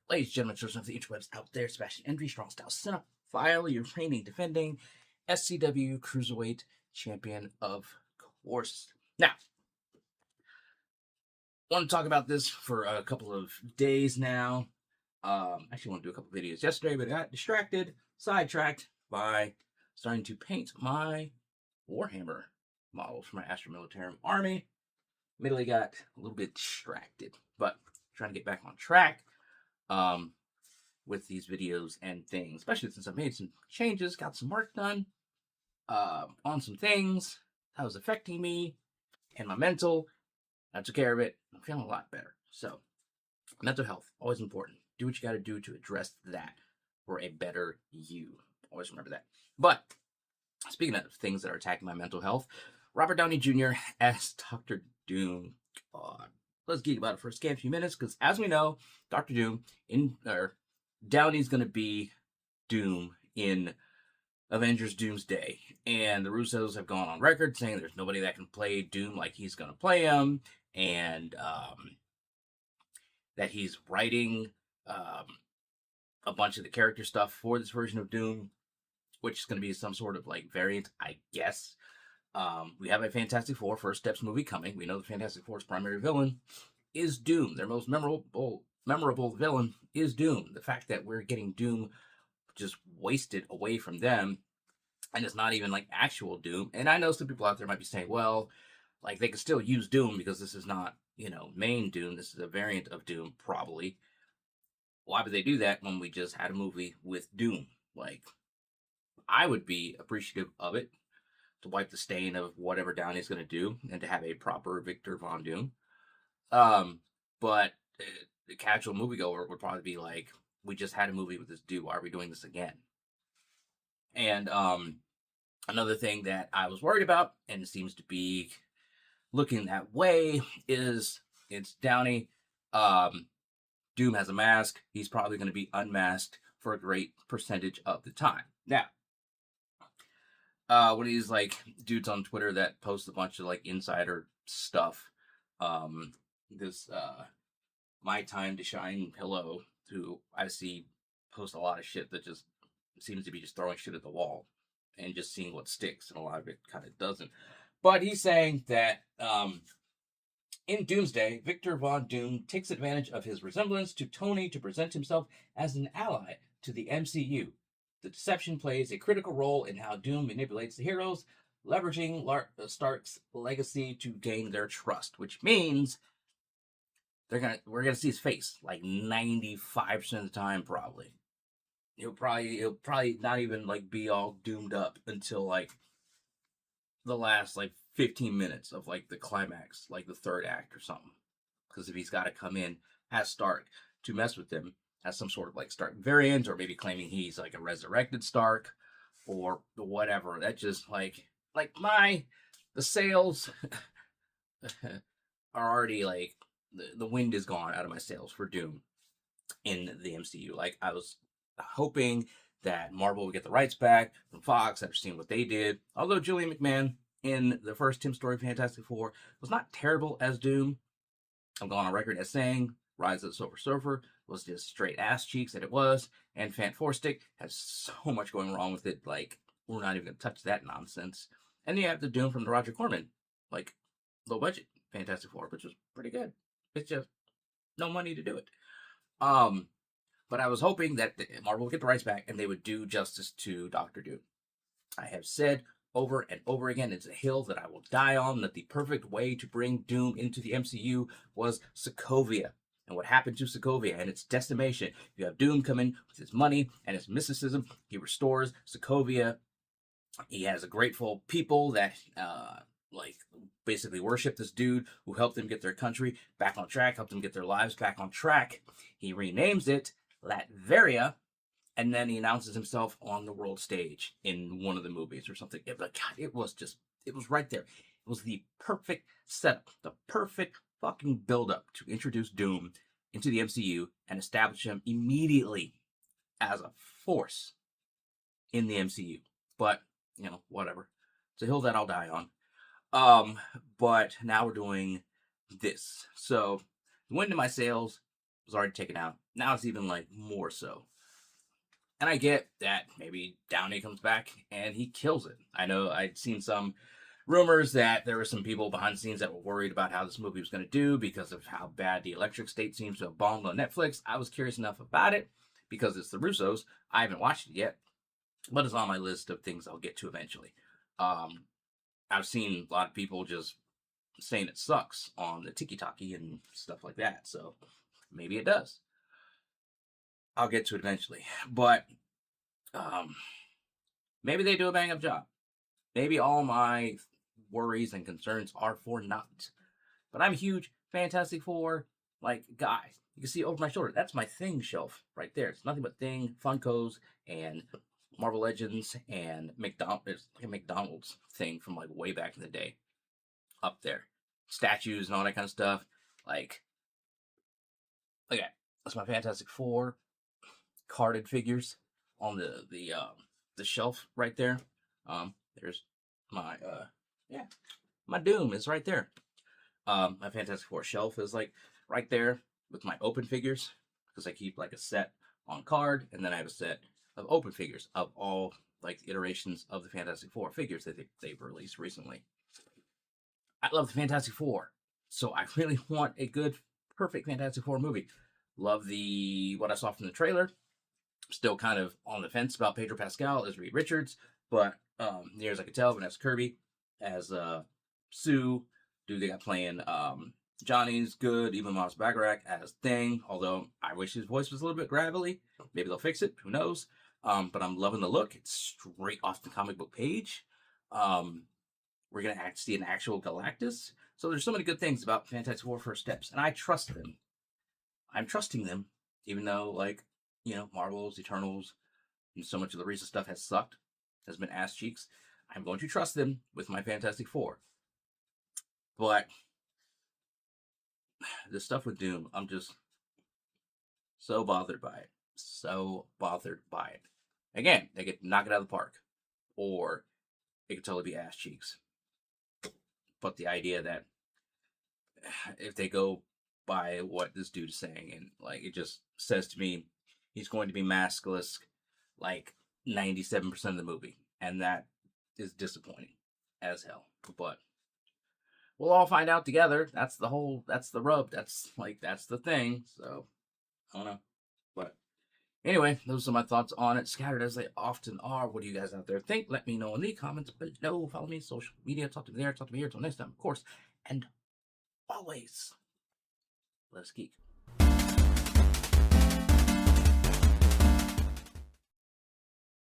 Ladies and gentlemen, children of the interwebs out there, Sebastion, Envi, strong style, cinephile, your reigning, defending SCW Cruiserweight Champion, of course. Now, I want to talk about this for a couple of days now. Actually, I want to do a couple of videos yesterday, but I got distracted, sidetracked by starting to paint my Warhammer models for my Astra Militarum army. Immediately got a little bit distracted, but trying to get back on track with these videos and things, especially since I made some changes, got some work done on some things that was affecting me and my mental. I took care of it. I'm feeling a lot better. So, mental health, always important. Do what you got to do to address that for a better you. Always remember that. But, speaking of things that are attacking my mental health, Robert Downey Jr. as Dr. Doom. God. Let's geek about it for a scant few minutes, because as we know, Dr. Doom, Downey's going to be Doom in Avengers Doomsday. And the Russos have gone on record saying there's nobody that can play Doom like he's going to play him, and that he's writing a bunch of the character stuff for this version of Doom, which is going to be some sort of like variant, I guess. We have a Fantastic Four First Steps movie coming. We know the Fantastic Four's primary villain is Doom. Their most memorable villain is Doom. The fact that we're getting Doom just wasted away from them, and it's not even like actual Doom. And I know some people out there might be saying, well, like they can still use Doom because this is not, main Doom. This is a variant of Doom, probably. Why would they do that when we just had a movie with Doom? Like, I would be appreciative of it, to wipe the stain of whatever Downey's going to do and to have a proper Victor Von Doom. But the casual moviegoer would probably be like, we just had a movie with this dude. Why are we doing this again? And another thing that I was worried about, and it seems to be looking that way, is it's Downey. Doom has a mask. He's probably going to be unmasked for a great percentage of the time. Now, one of these like dudes on Twitter that posts a bunch of like insider stuff. This My Time to Shine Pillow, who I see post a lot of shit that just seems to be just throwing shit at the wall and just seeing what sticks, and a lot of it kind of doesn't. But he's saying that in Doomsday, Victor Von Doom takes advantage of his resemblance to Tony to present himself as an ally to the MCU. The deception plays a critical role in how Doom manipulates the heroes, leveraging Stark's legacy to gain their trust, which means we're gonna see his face like 95% of the time, probably. He'll probably not even like be all doomed up until like the last like 15 minutes of like the climax, like the third act or something. Because if he's got to come in as Stark to mess with them, as some sort of like Stark variant, or maybe claiming he's like a resurrected Stark, or whatever. That just the sails are already like the wind is gone out of my sails for Doom in the MCU. Like, I was hoping that Marvel would get the rights back from Fox after seeing what they did. Although Julian McMahon in the first Tim Story Fantastic Four was not terrible as Doom. I'm going on record as saying Rise of the Silver Surfer was just straight ass cheeks, and it was. And Fan Four Stick has so much going wrong with it. Like, we're not even going to touch that nonsense. And then you have the Doom from the Roger Corman, like, low budget Fantastic Four, which was pretty good. It's just no money to do it. But I was hoping that Marvel would get the rights back and they would do justice to Dr. Doom. I have said over and over again, it's a hill that I will die on, that the perfect way to bring Doom into the MCU was Sokovia. And what happened to Sokovia and its decimation. You have Doom come in with his money and his mysticism. He restores Sokovia. He has a grateful people that basically worship this dude who helped them get their country back on track, helped them get their lives back on track. He renames it Latveria, and then he announces himself on the world stage in one of the movies or something. It was right there. It was the perfect setup, the perfect fucking build-up to introduce Doom into the MCU and establish him immediately as a force in the MCU. But, whatever. It's a hill that I'll die on. But now we're doing this. So, the wind in my sails was already taken out. Now it's even like more so. And I get that maybe Downey comes back and he kills it. I know I'd seen some rumors that there were some people behind the scenes that were worried about how this movie was going to do because of how bad the Electric State seems to have bombed on Netflix. I was curious enough about it because it's the Russos. I haven't watched it yet, but it's on my list of things I'll get to eventually. I've seen a lot of people just saying it sucks on the Tiki and stuff like that, so maybe it does. I'll get to it eventually, but maybe they do a bang up job. Maybe all my worries and concerns are for naught. But I'm a huge Fantastic Four guy. You can see over my shoulder. That's my Thing shelf right there. It's nothing but Thing, Funkos, and Marvel Legends, and McDonald's thing from way back in the day. Up there, statues and all that kind of stuff. Okay, that's my Fantastic Four carded figures on the shelf right there. There's my my Doom is right there. My Fantastic Four shelf is right there with my open figures because I keep a set on card, and then I have a set of open figures of all the iterations of the Fantastic Four figures that they've released recently. I love the Fantastic Four, so I really want a good, perfect Fantastic Four movie. Love what I saw from the trailer. Still kind of on the fence about Pedro Pascal as Reed Richards, but near as I could tell, Vanessa Kirby as Sue. Dude they got playing Johnny's good. Even Miles Bacharach as Thing, although I wish his voice was a little bit gravelly. Maybe they'll fix it. Who knows? But I'm loving the look. It's straight off the comic book page. We're going to see an actual Galactus. So there's so many good things about Fantastic Four First Steps, and I trust them. I'm trusting them, even though, Marvel's, Eternals, and so much of the recent stuff has sucked, has been ass cheeks. I'm going to trust them with my Fantastic Four. But the stuff with Doom, I'm just so bothered by it. So bothered by it. Again, they could knock it out of the park, or it could totally be ass cheeks. But the idea that if they go by what this dude is saying, and it just says to me he's going to be maskless 97% of the movie, and that is disappointing as hell. But we'll all find out together. That's the rub. That's the thing. So I don't know. But anyway, those are my thoughts on it, scattered as they often are. What do you guys out there think? Let me know in the comments below. Follow me on social media. Talk to me there. Talk to me here. Until next time, of course. And always, let's geek.